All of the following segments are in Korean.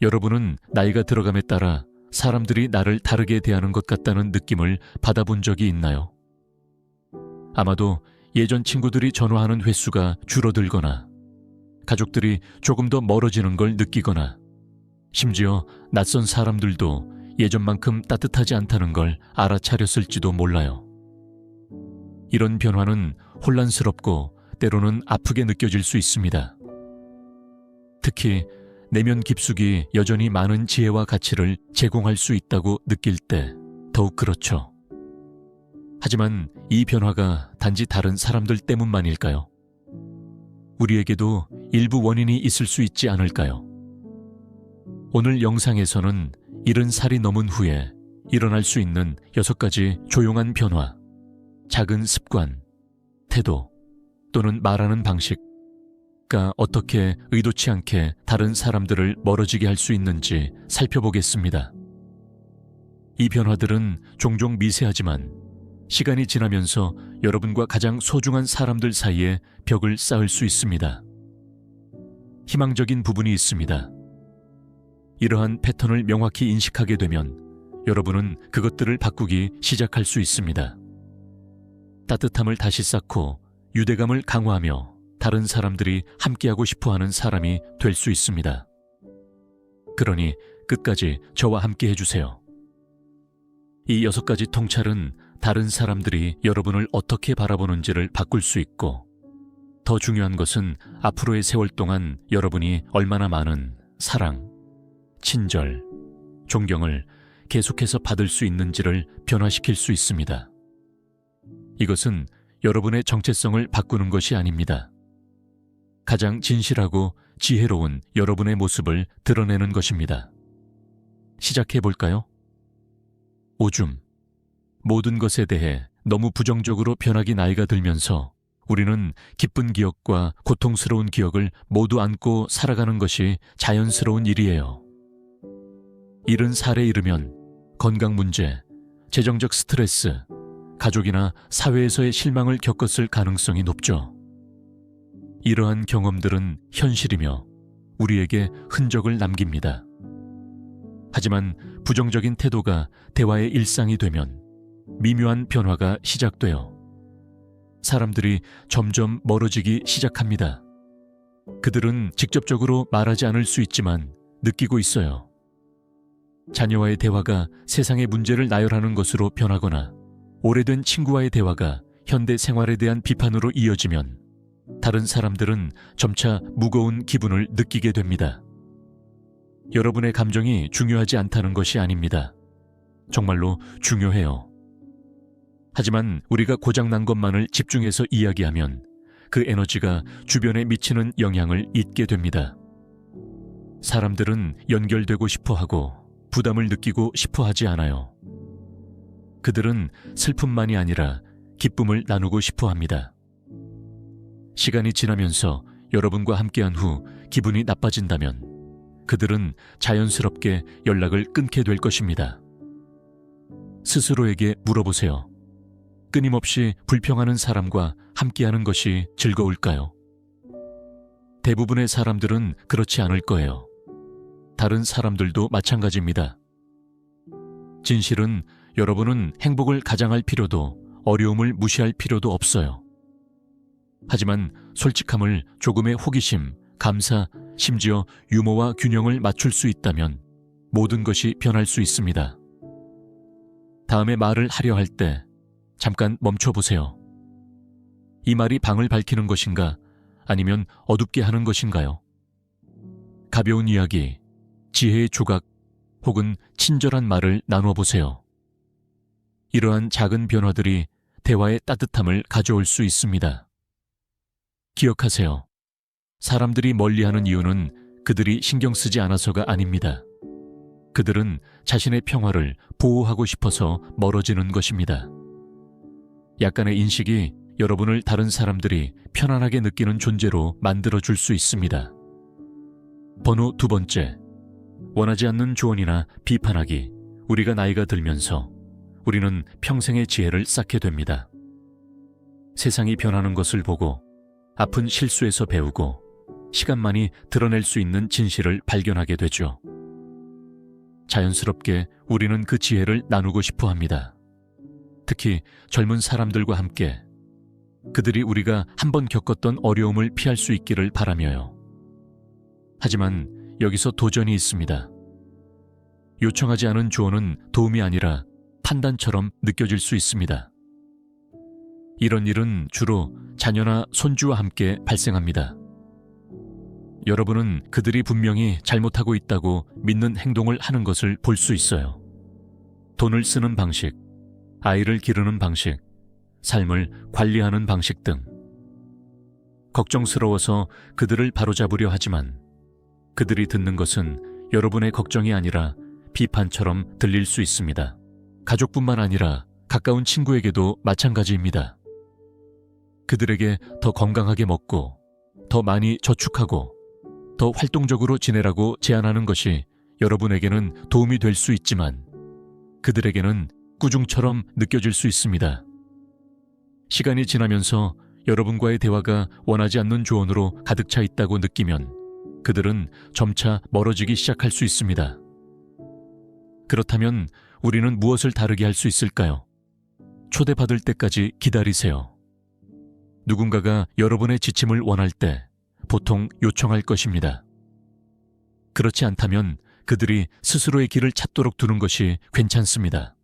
여러분은 나이가 들어감에 따라 사람들이 나를 다르게 대하는 것 같다는 느낌을 받아본 적이 있나요? 아마도 예전 친구들이 전화하는 횟수가 줄어들거나 가족들이 조금 더 멀어지는 걸 느끼거나 심지어 낯선 사람들도 예전만큼 따뜻하지 않다는 걸 알아차렸을지도 몰라요. 이런 변화는 혼란스럽고 때로는 아프게 느껴질 수 있습니다. 특히 내면 깊숙이 여전히 많은 지혜와 가치를 제공할 수 있다고 느낄 때 더욱 그렇죠. 하지만 이 변화가 단지 다른 사람들 때문만일까요? 우리에게도 일부 원인이 있을 수 있지 않을까요? 오늘 영상에서는 70살이 넘은 후에 일어날 수 있는 6가지 조용한 변화, 작은 습관, 태도 또는 말하는 방식가 어떻게 의도치 않게 다른 사람들을 멀어지게 할 수 있는지 살펴보겠습니다. 이 변화들은 종종 미세하지만 시간이 지나면서 여러분과 가장 소중한 사람들 사이에 벽을 쌓을 수 있습니다. 희망적인 부분이 있습니다. 이러한 패턴을 명확히 인식하게 되면 여러분은 그것들을 바꾸기 시작할 수 있습니다. 따뜻함을 다시 쌓고 유대감을 강화하며 다른 사람들이 함께하고 싶어하는 사람이 될 수 있습니다. 그러니 끝까지 저와 함께 해주세요. 이 6가지 통찰은 다른 사람들이 여러분을 어떻게 바라보는지를 바꿀 수 있고, 더 중요한 것은 앞으로의 세월 동안 여러분이 얼마나 많은 사랑, 친절, 존경을 계속해서 받을 수 있는지를 변화시킬 수 있습니다. 이것은 여러분의 정체성을 바꾸는 것이 아닙니다. 가장 진실하고 지혜로운 여러분의 모습을 드러내는 것입니다. 시작해 볼까요? 오줌. 모든 것에 대해 너무 부정적으로 변하기 나이가 들면서 우리는 기쁜 기억과 고통스러운 기억을 모두 안고 살아가는 것이 자연스러운 일이에요. 70살에 이르면 건강 문제, 재정적 스트레스, 가족이나 사회에서의 실망을 겪었을 가능성이 높죠. 이러한 경험들은 현실이며 우리에게 흔적을 남깁니다. 하지만 부정적인 태도가 대화의 일상이 되면 미묘한 변화가 시작돼요. 사람들이 점점 멀어지기 시작합니다. 그들은 직접적으로 말하지 않을 수 있지만 느끼고 있어요. 자녀와의 대화가 세상의 문제를 나열하는 것으로 변하거나 오래된 친구와의 대화가 현대 생활에 대한 비판으로 이어지면 다른 사람들은 점차 무거운 기분을 느끼게 됩니다. 여러분의 감정이 중요하지 않다는 것이 아닙니다. 정말로 중요해요. 하지만 우리가 고장난 것만을 집중해서 이야기하면 그 에너지가 주변에 미치는 영향을 잊게 됩니다. 사람들은 연결되고 싶어하고 부담을 느끼고 싶어하지 않아요. 그들은 슬픔만이 아니라 기쁨을 나누고 싶어합니다. 시간이 지나면서 여러분과 함께한 후 기분이 나빠진다면 그들은 자연스럽게 연락을 끊게 될 것입니다. 스스로에게 물어보세요. 끊임없이 불평하는 사람과 함께하는 것이 즐거울까요? 대부분의 사람들은 그렇지 않을 거예요. 다른 사람들도 마찬가지입니다. 진실은 여러분은 행복을 가장할 필요도 어려움을 무시할 필요도 없어요. 하지만 솔직함을 조금의 호기심, 감사, 심지어 유머와 균형을 맞출 수 있다면 모든 것이 변할 수 있습니다. 다음에 말을 하려 할 때 잠깐 멈춰보세요. 이 말이 방을 밝히는 것인가 아니면 어둡게 하는 것인가요? 가벼운 이야기, 지혜의 조각 혹은 친절한 말을 나누어 보세요. 이러한 작은 변화들이 대화의 따뜻함을 가져올 수 있습니다. 기억하세요. 사람들이 멀리하는 이유는 그들이 신경 쓰지 않아서가 아닙니다. 그들은 자신의 평화를 보호하고 싶어서 멀어지는 것입니다. 약간의 인식이 여러분을 다른 사람들이 편안하게 느끼는 존재로 만들어줄 수 있습니다. 번호 2번째, 원하지 않는 조언이나 비판하기. 우리가 나이가 들면서 우리는 평생의 지혜를 쌓게 됩니다. 세상이 변하는 것을 보고 아픈 실수에서 배우고 시간만이 드러낼 수 있는 진실을 발견하게 되죠. 자연스럽게 우리는 그 지혜를 나누고 싶어 합니다. 특히 젊은 사람들과 함께 그들이 우리가 한번 겪었던 어려움을 피할 수 있기를 바라며요. 하지만 여기서 도전이 있습니다. 요청하지 않은 조언은 도움이 아니라 판단처럼 느껴질 수 있습니다. 이런 일은 주로 자녀나 손주와 함께 발생합니다. 여러분은 그들이 분명히 잘못하고 있다고 믿는 행동을 하는 것을 볼 수 있어요. 돈을 쓰는 방식, 아이를 기르는 방식, 삶을 관리하는 방식 등. 걱정스러워서 그들을 바로잡으려 하지만 그들이 듣는 것은 여러분의 걱정이 아니라 비판처럼 들릴 수 있습니다. 가족뿐만 아니라 가까운 친구에게도 마찬가지입니다. 그들에게 더 건강하게 먹고, 더 많이 저축하고, 더 활동적으로 지내라고 제안하는 것이 여러분에게는 도움이 될 수 있지만 그들에게는 꾸중처럼 느껴질 수 있습니다. 시간이 지나면서 여러분과의 대화가 원하지 않는 조언으로 가득 차 있다고 느끼면 그들은 점차 멀어지기 시작할 수 있습니다. 그렇다면 우리는 무엇을 다르게 할 수 있을까요? 초대받을 때까지 기다리세요. 누군가가 여러분의 지침을 원할 때 보통 요청할 것입니다. 그렇지 않다면 그들이 스스로의 길을 찾도록 두는 것이 괜찮습니다.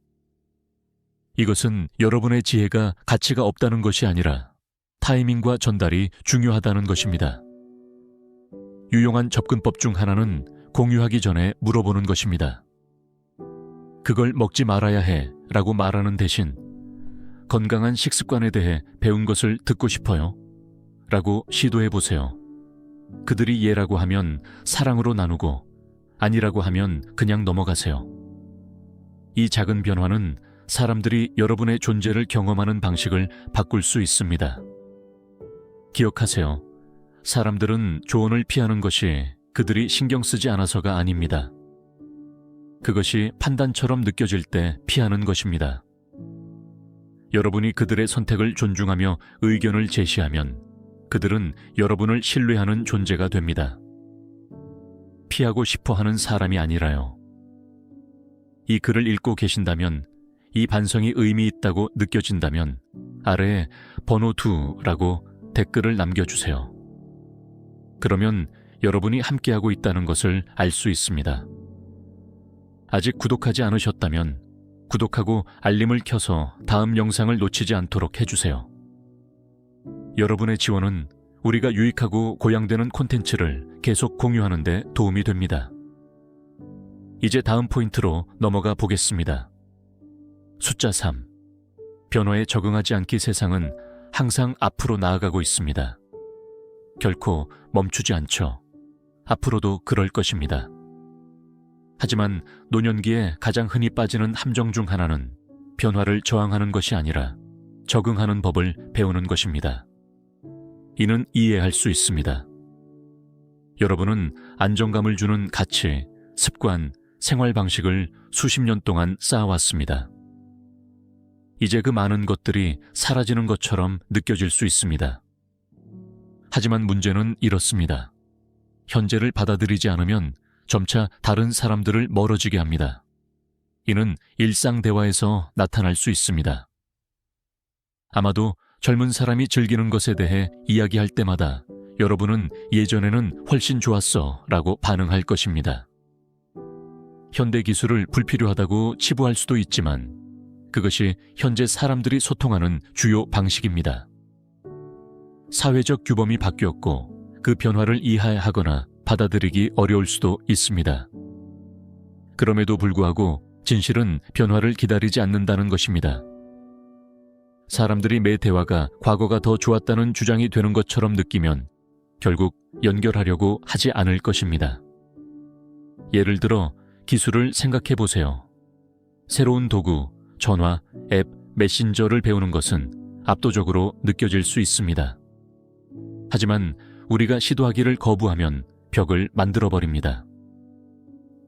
이것은 여러분의 지혜가 가치가 없다는 것이 아니라 타이밍과 전달이 중요하다는 것입니다. 유용한 접근법 중 하나는 공유하기 전에 물어보는 것입니다. 그걸 먹지 말아야 해 라고 말하는 대신 건강한 식습관에 대해 배운 것을 듣고 싶어요 라고 시도해 보세요. 그들이 예라고 하면 사랑으로 나누고 아니라고 하면 그냥 넘어가세요. 이 작은 변화는 사람들이 여러분의 존재를 경험하는 방식을 바꿀 수 있습니다. 기억하세요. 사람들은 조언을 피하는 것이 그들이 신경 쓰지 않아서가 아닙니다. 그것이 판단처럼 느껴질 때 피하는 것입니다. 여러분이 그들의 선택을 존중하며 의견을 제시하면 그들은 여러분을 신뢰하는 존재가 됩니다. 피하고 싶어 하는 사람이 아니라요. 이 글을 읽고 계신다면, 이 반성이 의미 있다고 느껴진다면 아래에 번호 2라고 댓글을 남겨주세요. 그러면 여러분이 함께하고 있다는 것을 알 수 있습니다. 아직 구독하지 않으셨다면 구독하고 알림을 켜서 다음 영상을 놓치지 않도록 해주세요. 여러분의 지원은 우리가 유익하고 고양되는 콘텐츠를 계속 공유하는 데 도움이 됩니다. 이제 다음 포인트로 넘어가 보겠습니다. 숫자 3. 변화에 적응하지 않기 세상은 항상 앞으로 나아가고 있습니다. 결코 멈추지 않죠. 앞으로도 그럴 것입니다. 하지만 노년기에 가장 흔히 빠지는 함정 중 하나는 변화를 저항하는 것이 아니라 적응하는 법을 배우는 것입니다. 이는 이해할 수 있습니다. 여러분은 안정감을 주는 가치, 습관, 생활 방식을 수십 년 동안 쌓아왔습니다. 이제 그 많은 것들이 사라지는 것처럼 느껴질 수 있습니다. 하지만 문제는 이렇습니다. 현재를 받아들이지 않으면 점차 다른 사람들을 멀어지게 합니다. 이는 일상 대화에서 나타날 수 있습니다. 아마도 젊은 사람이 즐기는 것에 대해 이야기할 때마다 여러분은 예전에는 훨씬 좋았어 라고 반응할 것입니다. 현대 기술을 불필요하다고 치부할 수도 있지만 그것이 현재 사람들이 소통하는 주요 방식입니다. 사회적 규범이 바뀌었고 그 변화를 이해하거나 받아들이기 어려울 수도 있습니다. 그럼에도 불구하고 진실은 변화를 기다리지 않는다는 것입니다. 사람들이 매 대화가 과거가 더 좋았다는 주장이 되는 것처럼 느끼면 결국 연결하려고 하지 않을 것입니다. 예를 들어 기술을 생각해 보세요. 새로운 도구, 전화, 앱, 메신저를 배우는 것은 압도적으로 느껴질 수 있습니다. 하지만 우리가 시도하기를 거부하면 벽을 만들어버립니다.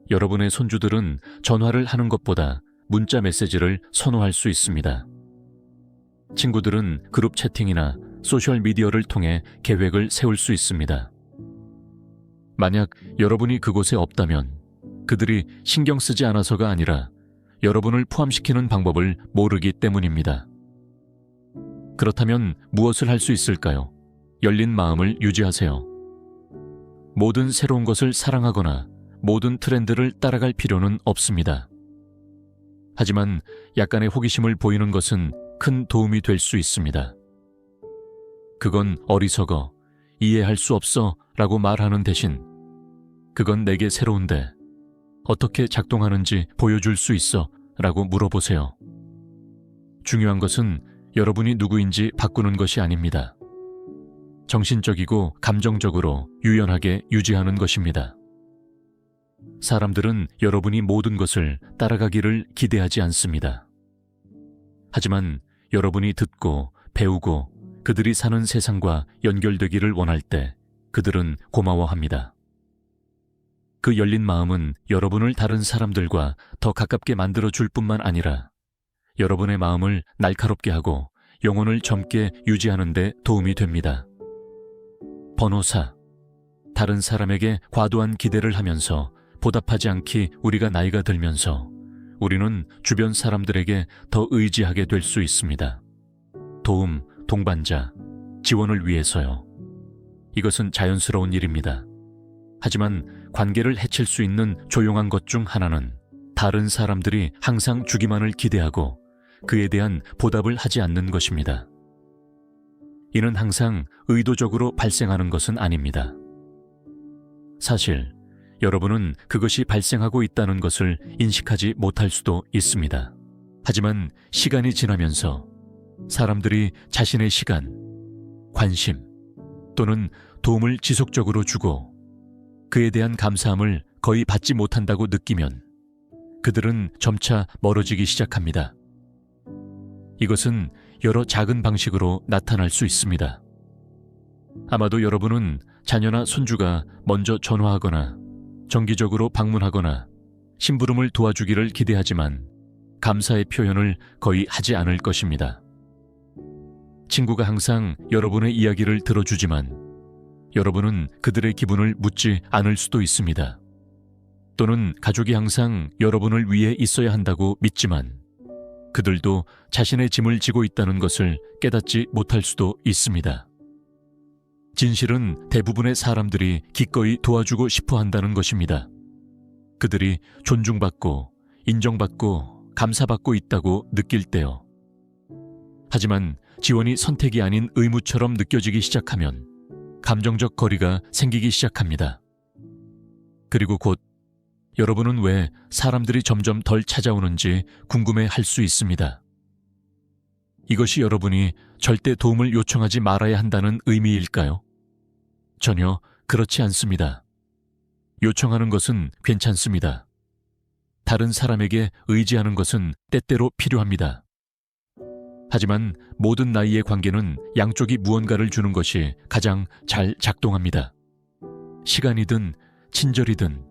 여러분의 손주들은 전화를 하는 것보다 문자 메시지를 선호할 수 있습니다. 친구들은 그룹 채팅이나 소셜미디어를 통해 계획을 세울 수 있습니다. 만약 여러분이 그곳에 없다면 그들이 신경 쓰지 않아서가 아니라 여러분을 포함시키는 방법을 모르기 때문입니다. 그렇다면 무엇을 할 수 있을까요? 열린 마음을 유지하세요. 모든 새로운 것을 사랑하거나 모든 트렌드를 따라갈 필요는 없습니다. 하지만 약간의 호기심을 보이는 것은 큰 도움이 될 수 있습니다. 그건 어리석어, 이해할 수 없어 라고 말하는 대신 그건 내게 새로운데 어떻게 작동하는지 보여줄 수 있어 라고 물어보세요. 중요한 것은 여러분이 누구인지 바꾸는 것이 아닙니다. 정신적이고 감정적으로 유연하게 유지하는 것입니다. 사람들은 여러분이 모든 것을 따라가기를 기대하지 않습니다. 하지만 여러분이 듣고 배우고 그들이 사는 세상과 연결되기를 원할 때 그들은 고마워합니다. 그 열린 마음은 여러분을 다른 사람들과 더 가깝게 만들어줄 뿐만 아니라 여러분의 마음을 날카롭게 하고 영혼을 젊게 유지하는 데 도움이 됩니다. 번호 4. 다른 사람에게 과도한 기대를 하면서 보답하지 않기. 우리가 나이가 들면서 우리는 주변 사람들에게 더 의지하게 될 수 있습니다. 도움, 동반자, 지원을 위해서요. 이것은 자연스러운 일입니다. 하지만 관계를 해칠 수 있는 조용한 것 중 하나는 다른 사람들이 항상 주기만을 기대하고 그에 대한 보답을 하지 않는 것입니다. 이는 항상 의도적으로 발생하는 것은 아닙니다. 사실 여러분은 그것이 발생하고 있다는 것을 인식하지 못할 수도 있습니다. 하지만 시간이 지나면서 사람들이 자신의 시간, 관심 또는 도움을 지속적으로 주고 그에 대한 감사함을 거의 받지 못한다고 느끼면 그들은 점차 멀어지기 시작합니다. 이것은 여러 작은 방식으로 나타날 수 있습니다. 아마도 여러분은 자녀나 손주가 먼저 전화하거나 정기적으로 방문하거나 심부름을 도와주기를 기대하지만 감사의 표현을 거의 하지 않을 것입니다. 친구가 항상 여러분의 이야기를 들어주지만 여러분은 그들의 기분을 묻지 않을 수도 있습니다. 또는 가족이 항상 여러분을 위해 있어야 한다고 믿지만 그들도 자신의 짐을 지고 있다는 것을 깨닫지 못할 수도 있습니다. 진실은 대부분의 사람들이 기꺼이 도와주고 싶어 한다는 것입니다. 그들이 존중받고 인정받고 감사받고 있다고 느낄 때요. 하지만 지원이 선택이 아닌 의무처럼 느껴지기 시작하면 감정적 거리가 생기기 시작합니다. 그리고 곧 여러분은 왜 사람들이 점점 덜 찾아오는지 궁금해할 수 있습니다. 이것이 여러분이 절대 도움을 요청하지 말아야 한다는 의미일까요? 전혀 그렇지 않습니다. 요청하는 것은 괜찮습니다. 다른 사람에게 의지하는 것은 때때로 필요합니다. 하지만 모든 나이의 관계는 양쪽이 무언가를 주는 것이 가장 잘 작동합니다. 시간이든 친절이든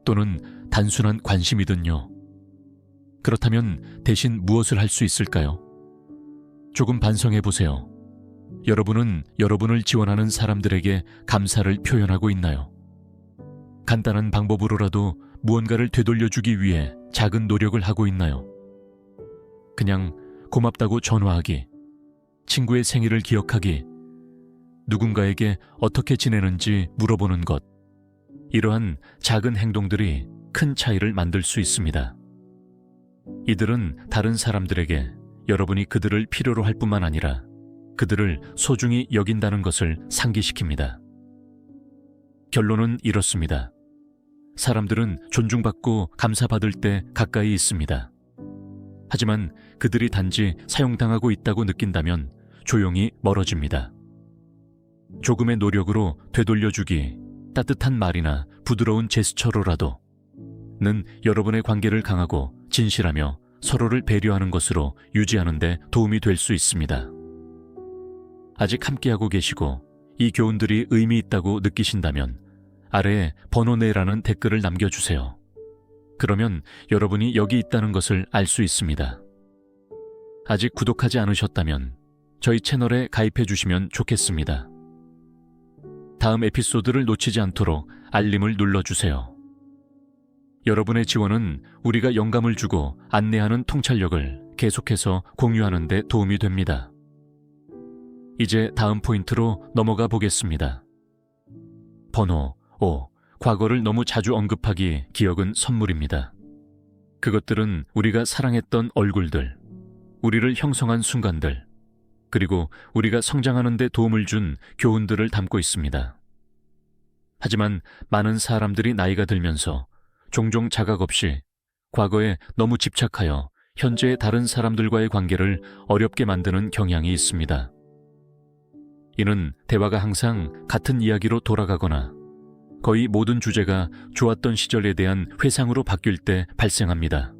또는 단순한 관심이든요. 그렇다면 대신 무엇을 할 수 있을까요? 조금 반성해 보세요. 여러분은 여러분을 지원하는 사람들에게 감사를 표현하고 있나요? 간단한 방법으로라도 무언가를 되돌려주기 위해 작은 노력을 하고 있나요? 그냥 고맙다고 전화하기, 친구의 생일을 기억하기, 누군가에게 어떻게 지내는지 물어보는 것, 이러한 작은 행동들이 큰 차이를 만들 수 있습니다. 이들은 다른 사람들에게 여러분이 그들을 필요로 할 뿐만 아니라 그들을 소중히 여긴다는 것을 상기시킵니다. 결론은 이렇습니다. 사람들은 존중받고 감사받을 때 가까이 있습니다. 하지만 그들이 단지 사용당하고 있다고 느낀다면 조용히 멀어집니다. 조금의 노력으로 되돌려주기, 따뜻한 말이나 부드러운 제스처로라도 는 여러분의 관계를 강하고 진실하며 서로를 배려하는 것으로 유지하는 데 도움이 될 수 있습니다. 아직 함께하고 계시고 이 교훈들이 의미 있다고 느끼신다면 아래에 번호 내라는 댓글을 남겨주세요. 그러면 여러분이 여기 있다는 것을 알 수 있습니다. 아직 구독하지 않으셨다면 저희 채널에 가입해 주시면 좋겠습니다. 다음 에피소드를 놓치지 않도록 알림을 눌러주세요. 여러분의 지원은 우리가 영감을 주고 안내하는 통찰력을 계속해서 공유하는 데 도움이 됩니다. 이제 다음 포인트로 넘어가 보겠습니다. 번호 5. 과거를 너무 자주 언급하기. 기억은 선물입니다. 그것들은 우리가 사랑했던 얼굴들, 우리를 형성한 순간들, 그리고 우리가 성장하는 데 도움을 준 교훈들을 담고 있습니다. 하지만 많은 사람들이 나이가 들면서 종종 자각 없이 과거에 너무 집착하여 현재의 다른 사람들과의 관계를 어렵게 만드는 경향이 있습니다. 이는 대화가 항상 같은 이야기로 돌아가거나 거의 모든 주제가 좋았던 시절에 대한 회상으로 바뀔 때 발생합니다.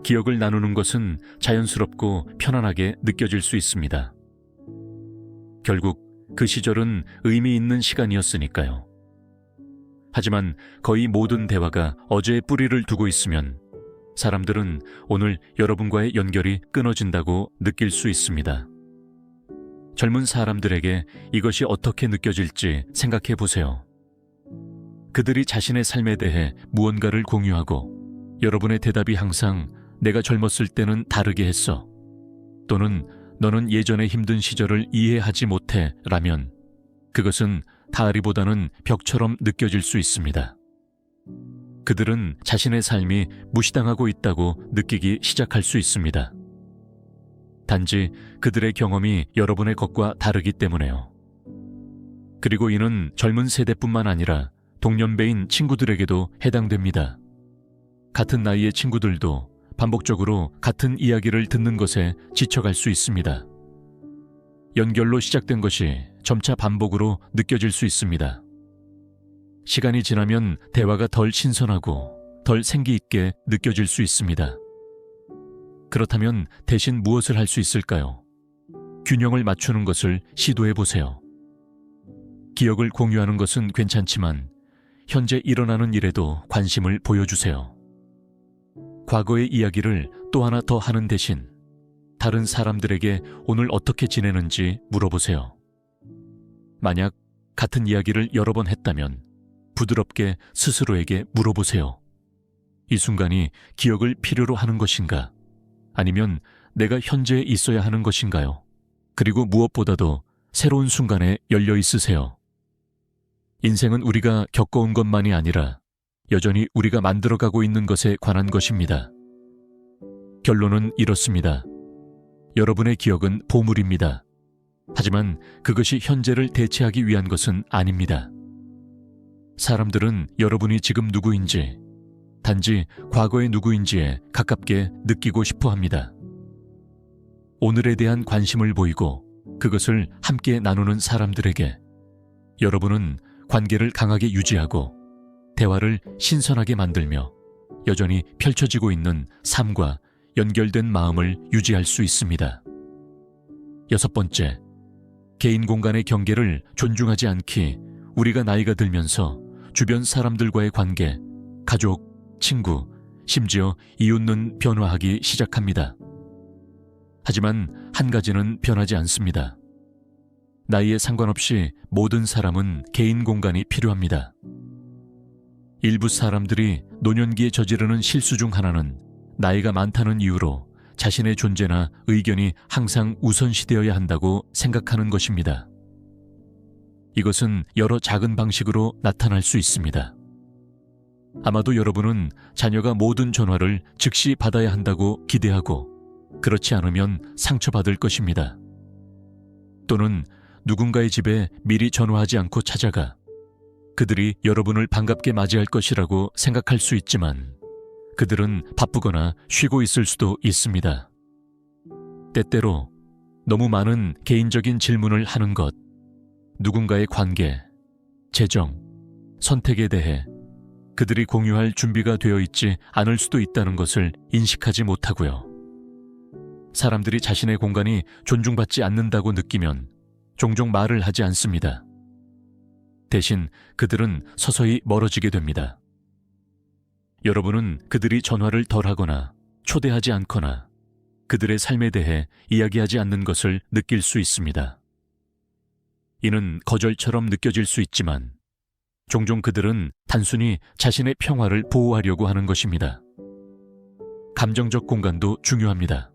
기억을 나누는 것은 자연스럽고 편안하게 느껴질 수 있습니다. 결국 그 시절은 의미 있는 시간이었으니까요. 하지만 거의 모든 대화가 어제의 뿌리를 두고 있으면 사람들은 오늘 여러분과의 연결이 끊어진다고 느낄 수 있습니다. 젊은 사람들에게 이것이 어떻게 느껴질지 생각해 보세요. 그들이 자신의 삶에 대해 무언가를 공유하고 여러분의 대답이 항상 내가 젊었을 때는 다르게 했어, 또는 너는 예전의 힘든 시절을 이해하지 못해 라면 그것은 다리보다는 벽처럼 느껴질 수 있습니다. 그들은 자신의 삶이 무시당하고 있다고 느끼기 시작할 수 있습니다. 단지 그들의 경험이 여러분의 것과 다르기 때문에요. 그리고 이는 젊은 세대뿐만 아니라 동년배인 친구들에게도 해당됩니다. 같은 나이의 친구들도 반복적으로 같은 이야기를 듣는 것에 지쳐갈 수 있습니다. 연결로 시작된 것이 점차 반복으로 느껴질 수 있습니다. 시간이 지나면 대화가 덜 신선하고 덜 생기 있게 느껴질 수 있습니다. 그렇다면 대신 무엇을 할 수 있을까요? 균형을 맞추는 것을 시도해 보세요. 기억을 공유하는 것은 괜찮지만 현재 일어나는 일에도 관심을 보여주세요. 과거의 이야기를 또 하나 더 하는 대신 다른 사람들에게 오늘 어떻게 지내는지 물어보세요. 만약 같은 이야기를 여러 번 했다면 부드럽게 스스로에게 물어보세요. 이 순간이 기억을 필요로 하는 것인가? 아니면 내가 현재에 있어야 하는 것인가요? 그리고 무엇보다도 새로운 순간에 열려 있으세요. 인생은 우리가 겪어온 것만이 아니라 여전히 우리가 만들어가고 있는 것에 관한 것입니다. 결론은 이렇습니다. 여러분의 기억은 보물입니다. 하지만 그것이 현재를 대체하기 위한 것은 아닙니다. 사람들은 여러분이 지금 누구인지, 단지 과거의 누구인지에 가깝게 느끼고 싶어 합니다. 오늘에 대한 관심을 보이고 그것을 함께 나누는 사람들에게 여러분은 관계를 강하게 유지하고 대화를 신선하게 만들며 여전히 펼쳐지고 있는 삶과 연결된 마음을 유지할 수 있습니다. 6번째, 개인 공간의 경계를 존중하지 않기. 우리가 나이가 들면서 주변 사람들과의 관계, 가족, 친구, 심지어 이웃는 변화하기 시작합니다. 하지만 한 가지는 변하지 않습니다. 나이에 상관없이 모든 사람은 개인 공간이 필요합니다. 일부 사람들이 노년기에 저지르는 실수 중 하나는 나이가 많다는 이유로 자신의 존재나 의견이 항상 우선시되어야 한다고 생각하는 것입니다. 이것은 여러 작은 방식으로 나타날 수 있습니다. 아마도 여러분은 자녀가 모든 전화를 즉시 받아야 한다고 기대하고 그렇지 않으면 상처받을 것입니다. 또는 누군가의 집에 미리 전화하지 않고 찾아가 그들이 여러분을 반갑게 맞이할 것이라고 생각할 수 있지만 그들은 바쁘거나 쉬고 있을 수도 있습니다. 때때로 너무 많은 개인적인 질문을 하는 것, 누군가의 관계, 재정, 선택에 대해 그들이 공유할 준비가 되어 있지 않을 수도 있다는 것을 인식하지 못하고요. 사람들이 자신의 공간이 존중받지 않는다고 느끼면 종종 말을 하지 않습니다. 대신 그들은 서서히 멀어지게 됩니다. 여러분은 그들이 전화를 덜 하거나 초대하지 않거나 그들의 삶에 대해 이야기하지 않는 것을 느낄 수 있습니다. 이는 거절처럼 느껴질 수 있지만 종종 그들은 단순히 자신의 평화를 보호하려고 하는 것입니다. 감정적 공간도 중요합니다.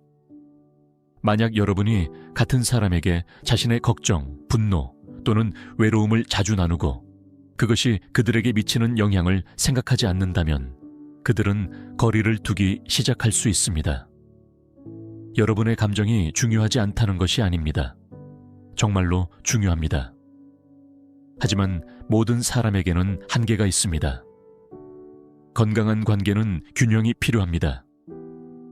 만약 여러분이 같은 사람에게 자신의 걱정, 분노 또는 외로움을 자주 나누고 그것이 그들에게 미치는 영향을 생각하지 않는다면 그들은 거리를 두기 시작할 수 있습니다. 여러분의 감정이 중요하지 않다는 것이 아닙니다. 정말로 중요합니다. 하지만 모든 사람에게는 한계가 있습니다. 건강한 관계는 균형이 필요합니다.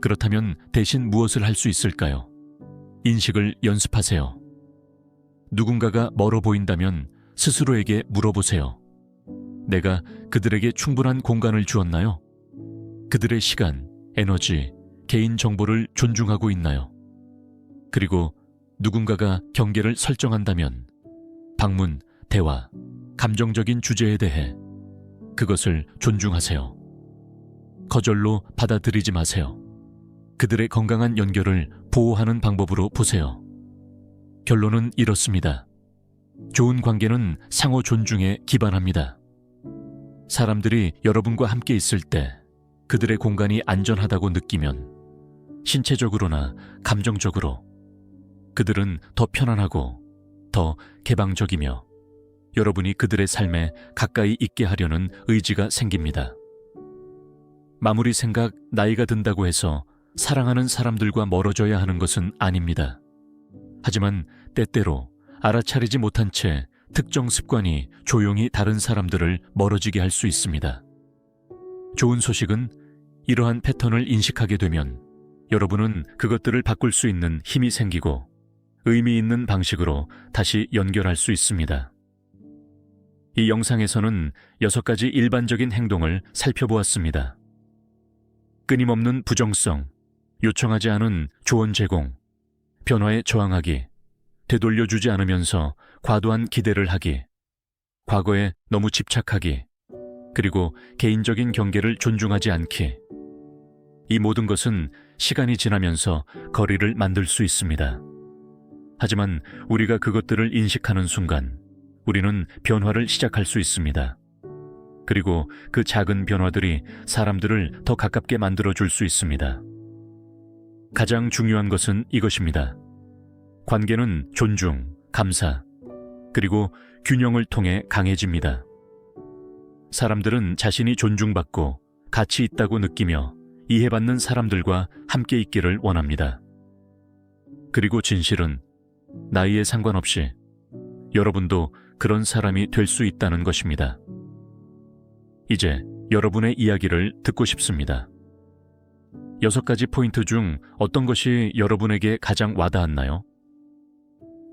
그렇다면 대신 무엇을 할 수 있을까요? 인식을 연습하세요. 누군가가 멀어 보인다면 스스로에게 물어보세요. 내가 그들에게 충분한 공간을 주었나요? 그들의 시간, 에너지, 개인 정보를 존중하고 있나요? 그리고 누군가가 경계를 설정한다면 방문, 대화, 감정적인 주제에 대해 그것을 존중하세요. 거절로 받아들이지 마세요. 그들의 건강한 연결을 보호하는 방법으로 보세요. 결론은 이렇습니다. 좋은 관계는 상호 존중에 기반합니다. 사람들이 여러분과 함께 있을 때 그들의 공간이 안전하다고 느끼면 신체적으로나 감정적으로 그들은 더 편안하고 더 개방적이며 여러분이 그들의 삶에 가까이 있게 하려는 의지가 생깁니다. 마무리 생각, 나이가 든다고 해서 사랑하는 사람들과 멀어져야 하는 것은 아닙니다. 하지만 때때로 알아차리지 못한 채 특정 습관이 조용히 다른 사람들을 멀어지게 할 수 있습니다. 좋은 소식은 이러한 패턴을 인식하게 되면 여러분은 그것들을 바꿀 수 있는 힘이 생기고 의미 있는 방식으로 다시 연결할 수 있습니다. 이 영상에서는 6가지 일반적인 행동을 살펴보았습니다. 끊임없는 부정성, 요청하지 않은 조언 제공, 변화에 저항하기, 되돌려주지 않으면서 과도한 기대를 하기, 과거에 너무 집착하기, 그리고 개인적인 경계를 존중하지 않기. 이 모든 것은 시간이 지나면서 거리를 만들 수 있습니다. 하지만 우리가 그것들을 인식하는 순간 우리는 변화를 시작할 수 있습니다. 그리고 그 작은 변화들이 사람들을 더 가깝게 만들어줄 수 있습니다. 가장 중요한 것은 이것입니다. 관계는 존중, 감사, 그리고 균형을 통해 강해집니다. 사람들은 자신이 존중받고 가치 있다고 느끼며 이해받는 사람들과 함께 있기를 원합니다. 그리고 진실은 나이에 상관없이 여러분도 그런 사람이 될 수 있다는 것입니다. 이제 여러분의 이야기를 듣고 싶습니다. 6가지 포인트 중 어떤 것이 여러분에게 가장 와닿았나요?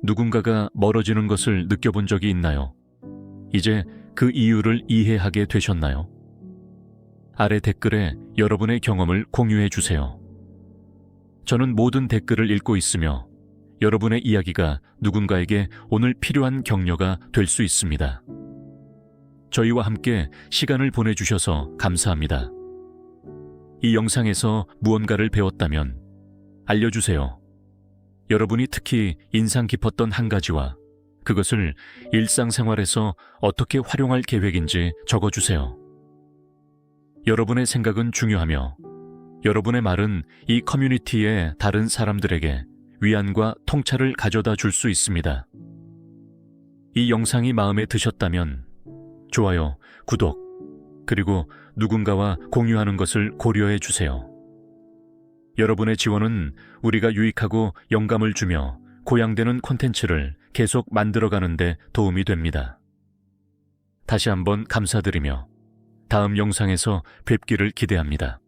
누군가가 멀어지는 것을 느껴본 적이 있나요? 이제 그 이유를 이해하게 되셨나요? 아래 댓글에 여러분의 경험을 공유해 주세요. 저는 모든 댓글을 읽고 있으며 여러분의 이야기가 누군가에게 오늘 필요한 격려가 될 수 있습니다. 저희와 함께 시간을 보내주셔서 감사합니다. 이 영상에서 무언가를 배웠다면 알려주세요. 여러분이 특히 인상 깊었던 한 가지와 그것을 일상생활에서 어떻게 활용할 계획인지 적어주세요. 여러분의 생각은 중요하며 여러분의 말은 이 커뮤니티의 다른 사람들에게 위안과 통찰을 가져다 줄 수 있습니다. 이 영상이 마음에 드셨다면 좋아요, 구독, 그리고 누군가와 공유하는 것을 고려해 주세요. 여러분의 지원은 우리가 유익하고 영감을 주며 고양되는 콘텐츠를 계속 만들어가는 데 도움이 됩니다. 다시 한번 감사드리며 다음 영상에서 뵙기를 기대합니다.